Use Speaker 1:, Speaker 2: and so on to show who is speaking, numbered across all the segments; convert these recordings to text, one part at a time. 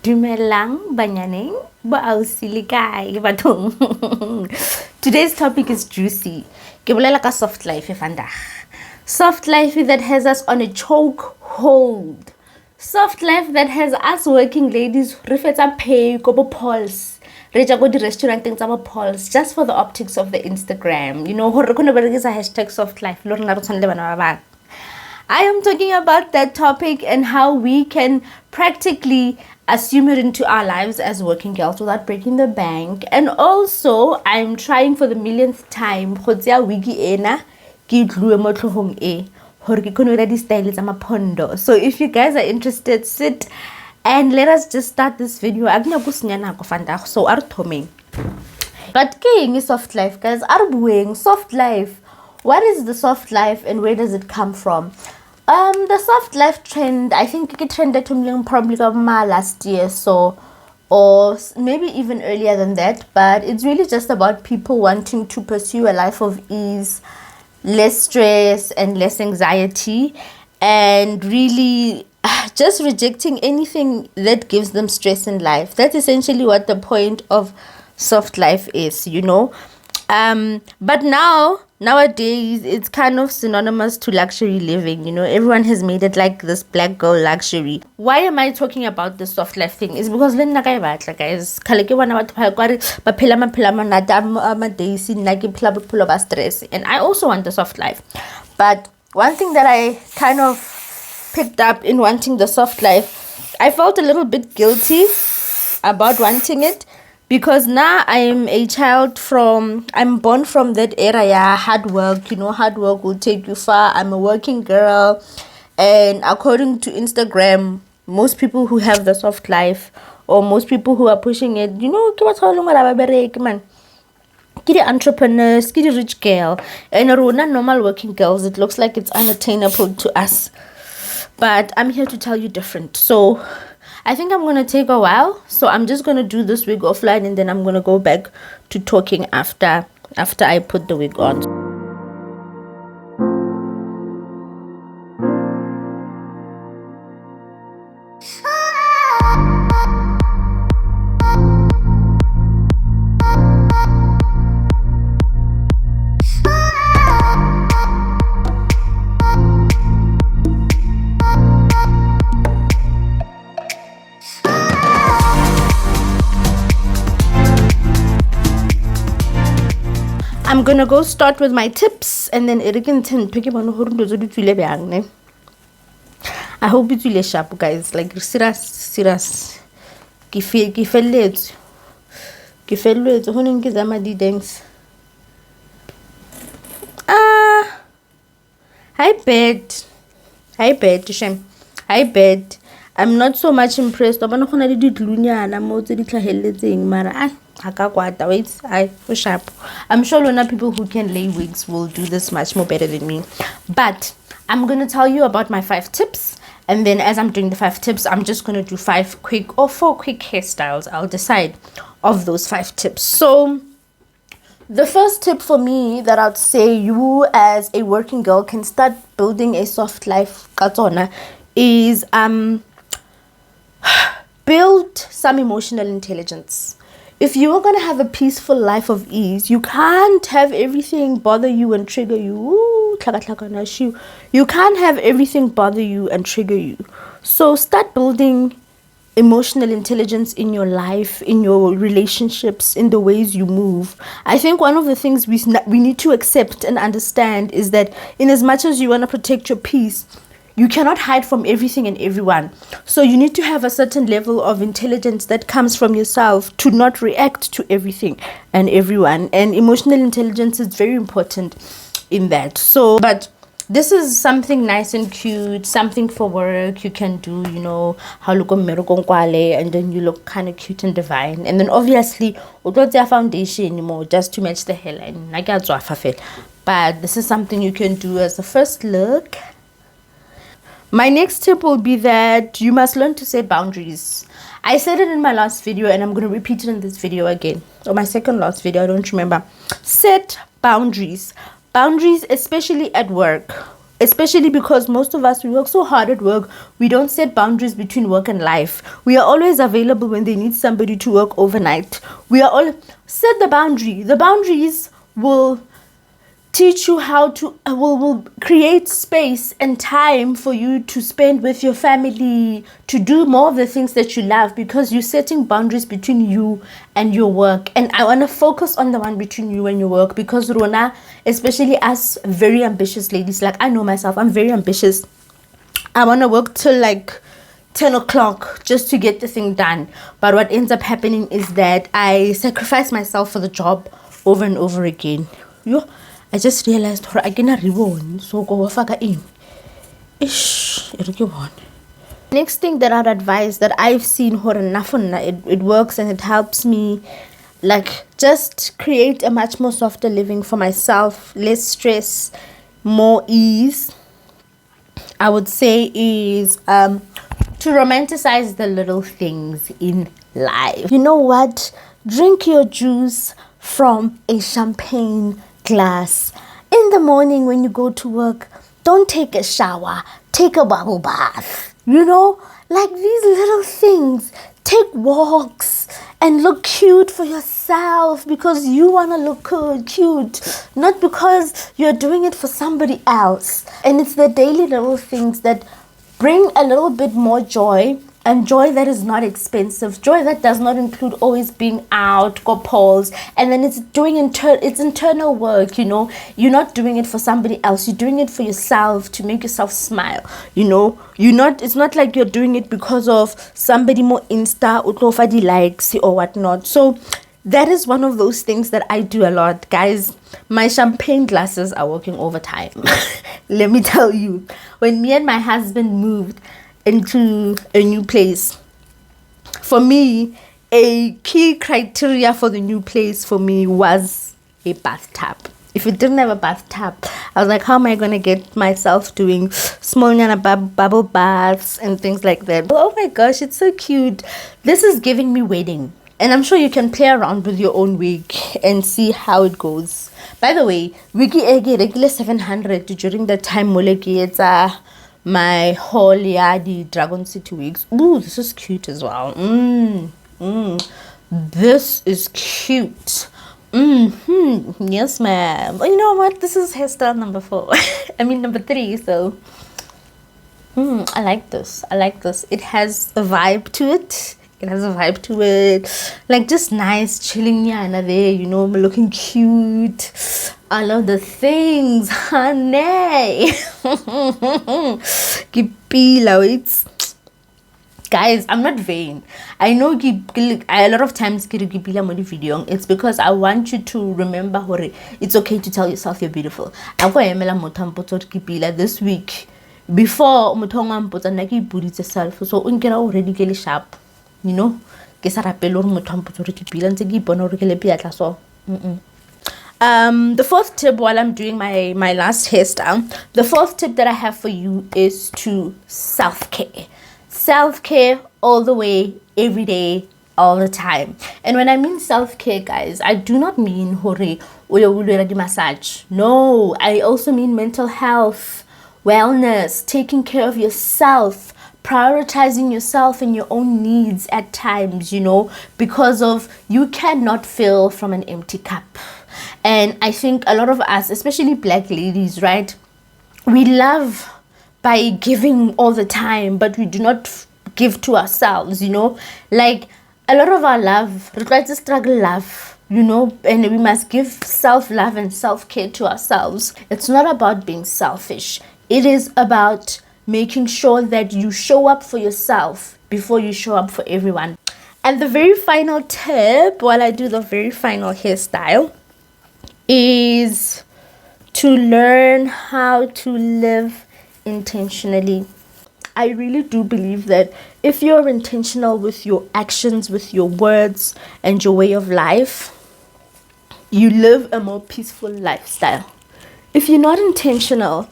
Speaker 1: Dumelang banyaneng ba ausi le kae bathong. Today's topic is juicy. Ke bolela ka soft life vandag. Soft life that has us on a choke hold. Soft life that has us working ladies re fetsa pay go bo pulse. Re ja go di restauranteng tsa bo pulse just for the optics of the Instagram. You know, hore kone berekisa hashtag soft life lo rena re tshwanele bana ba bang. I am talking about that topic and how we can practically assume it into our lives as working girls without breaking the bank. And also, I'm trying for the millionth time so if you guys are interested, sit and let us just start this video. But king is soft life, guys. Soft life. What is the soft life and where does it come from? The soft life trend, I think it trended to probably last year, or maybe even earlier than that, but it's really just about people wanting to pursue a life of ease, less stress and less anxiety, and really just rejecting anything that gives them stress in life. That's essentially what the point of soft life is, you know. But nowadays it's kind of synonymous to luxury living, you know. Everyone has made it like this black girl luxury. Why am I talking about the soft life thing? Is because guys, and I also want the soft life. But one thing that I kind of picked up in wanting the soft life, I felt a little bit guilty about wanting it, because now I'm born from that era. Yeah, hard work, you know, hard work will take you far. I'm a working girl, and according to Instagram, most people who have the soft life, or most people who are pushing it, you know, man, the entrepreneurs, the rich girl, and normal working girls, it looks like it's unattainable to us. But I'm here to tell you different. So I think I'm going to take a while. So I'm just going to do this wig offline, and then I'm going to go back to talking after I put the wig on. I'm gonna go start with my tips, and then I hope it's really sharp, guys. Like serious. Hi bet. I'm not so much impressed. Wait, sharp. I'm sure a lot of people who can lay wigs will do this much more better than me. But I'm going to tell you about my 5 tips. And then as I'm doing the 5 tips, I'm just going to do 5 quick or 4 quick hairstyles. I'll decide of those 5 tips. So the first tip for me that I'd say you as a working girl can start building a soft life is build some emotional intelligence. If you are going to have a peaceful life of ease, you can't have everything bother you and trigger you. You can't have everything bother you and trigger you. So start building emotional intelligence in your life, in your relationships, in the ways you move. I think one of the things we need to accept and understand is that in as much as you want to protect your peace, you cannot hide from everything and everyone. So you need to have a certain level of intelligence that comes from yourself to not react to everything and everyone. And emotional intelligence is very important in that. So, but this is something nice and cute, something for work you can do, you know, how look and then you look kind of cute and divine. And then obviously, without their foundation anymore, just to match the hairline. But this is something you can do as a first look. My next tip will be that you must learn to set boundaries. I said it in my last video, and I'm going to repeat it in this video again. Or my second last video, I don't remember. Set boundaries. Boundaries, especially at work. Especially because most of us, we work so hard at work, we don't set boundaries between work and life. We are always available when they need somebody to work overnight. We are all set the boundary. The boundaries will teach you how to will create space and time for you to spend with your family, to do more of the things that you love, because you're setting boundaries between you and your work. And I want to focus on the one between you and your work, because Rona, especially us very ambitious ladies, like I know myself, I'm very ambitious. I want to work till like 10 o'clock just to get the thing done. But what ends up happening is that I sacrifice myself for the job over and over again. I just realized I cannot reborn, so go faka in. Next thing that I'd advise, that I've seen it works and it helps me, like, just create a much more softer living for myself, less stress, more ease, I would say, is to romanticize the little things in life. You know what? Drink your juice from a champagne glass. In the morning when you go to work, don't take a shower, take a bubble bath. You know, like these little things. Take walks and look cute for yourself, because you want to look cute, not because you're doing it for somebody else. And it's the daily little things that bring a little bit more joy, and joy that is not expensive, joy that does not include always being out, go polls, and then it's doing it's internal work. You know, you're not doing it for somebody else, you're doing it for yourself, to make yourself smile. You know, it's not like you're doing it because of somebody more insta or likes or whatnot. So that is one of those things that I do a lot, guys. My champagne glasses are working overtime. Let me tell you, when me and my husband moved into a new place, for me, a key criteria for the new place for me was a bathtub. If it didn't have a bathtub, I was like, how am I going to get myself doing small bubble baths and things like that? Oh my gosh, it's so cute. This is giving me wedding. And I'm sure you can play around with your own wig and see how it goes. By the way, wigi ege regular 700 during the time moleki it's my whole the Dragon City wigs. Ooh, this is cute as well. This is cute. Yes, ma'am. You know what? This is hairstyle number 4. I mean number 3. So, I like this. It has a vibe to it. Like just nice chilling yana there, you know, looking cute. I love the things, honey. Guys, I'm not vain. I know a lot of times video. It's because I want you to remember it's okay to tell yourself you're beautiful. This week before self, so already get sharp. You know, the fourth tip, while I'm doing my last hairstyle, the fourth tip that I have for you is to self-care all the way, every day, all the time. And when I mean self-care, guys, I do not mean massage. No, I also mean mental health, wellness, taking care of yourself, prioritizing yourself and your own needs at times, you know, because of you cannot fill from an empty cup. And I think a lot of us, especially black ladies, right, we love by giving all the time, but we do not give to ourselves, you know. Like a lot of our love, we try to struggle love, you know, and we must give self-love and self-care to ourselves. It's not about being selfish. It is about making sure that you show up for yourself before you show up for everyone. And the very final tip, while I do the very final hairstyle, is to learn how to live intentionally. I really do believe that if you're intentional with your actions, with your words, and your way of life, you live a more peaceful lifestyle. If you're not intentional,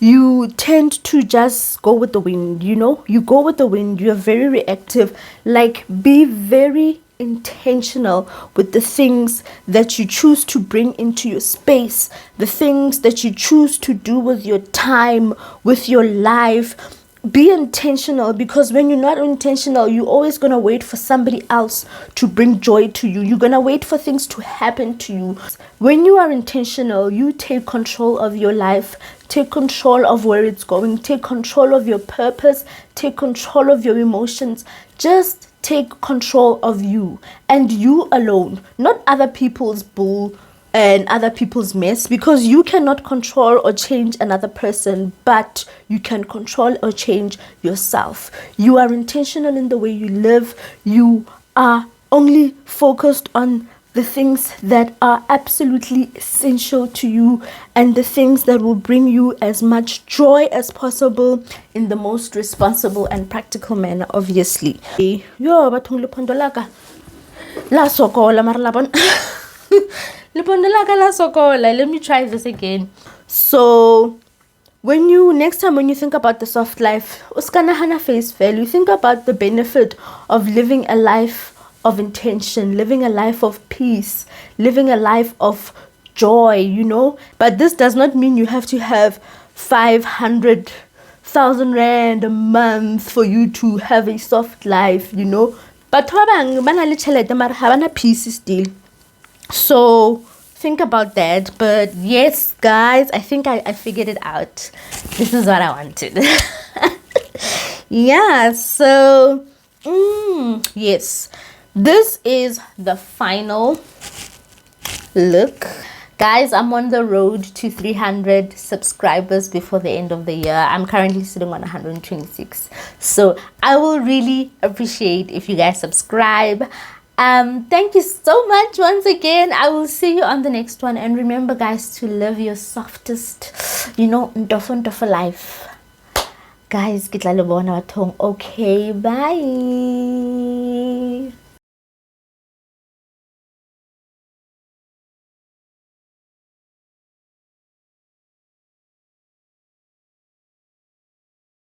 Speaker 1: you tend to just go with the wind, you know? You go with the wind, you're very reactive. Like, be very intentional with the things that you choose to bring into your space, the things that you choose to do with your time, with your life. Be intentional, because when you're not intentional, you're always going to wait for somebody else to bring joy to you. You're going to wait for things to happen to you. When you are intentional, you take control of your life, take control of where it's going, take control of your purpose, take control of your emotions. Just take control of you and you alone, not other people's bull and other people's mess, because you cannot control or change another person, but you can control or change yourself. You are intentional in the way you live. You are only focused on the things that are absolutely essential to you and the things that will bring you as much joy as possible in the most responsible and practical manner, obviously. Yo, bathong lepondo la ka la sokola mara la bon. Let me try this again. So next time when you think about the soft life, uskana hana face value, think about the benefit of living a life of intention, living a life of peace, living a life of joy, But this does not mean you have to have 500,000 rand a month for you to have a soft life, But peace still. So think about that. But yes, guys, I think I figured it out. This is what I wanted. Yeah, so yes, this is the final look. Guys, I'm on the road to 300 subscribers before the end of the year. I'm currently sitting on 126. So I will really appreciate if you guys subscribe. Thank you so much once again. I will see you on the next one. And remember, guys, to live your softest, ndofu life. Guys, okay, bye.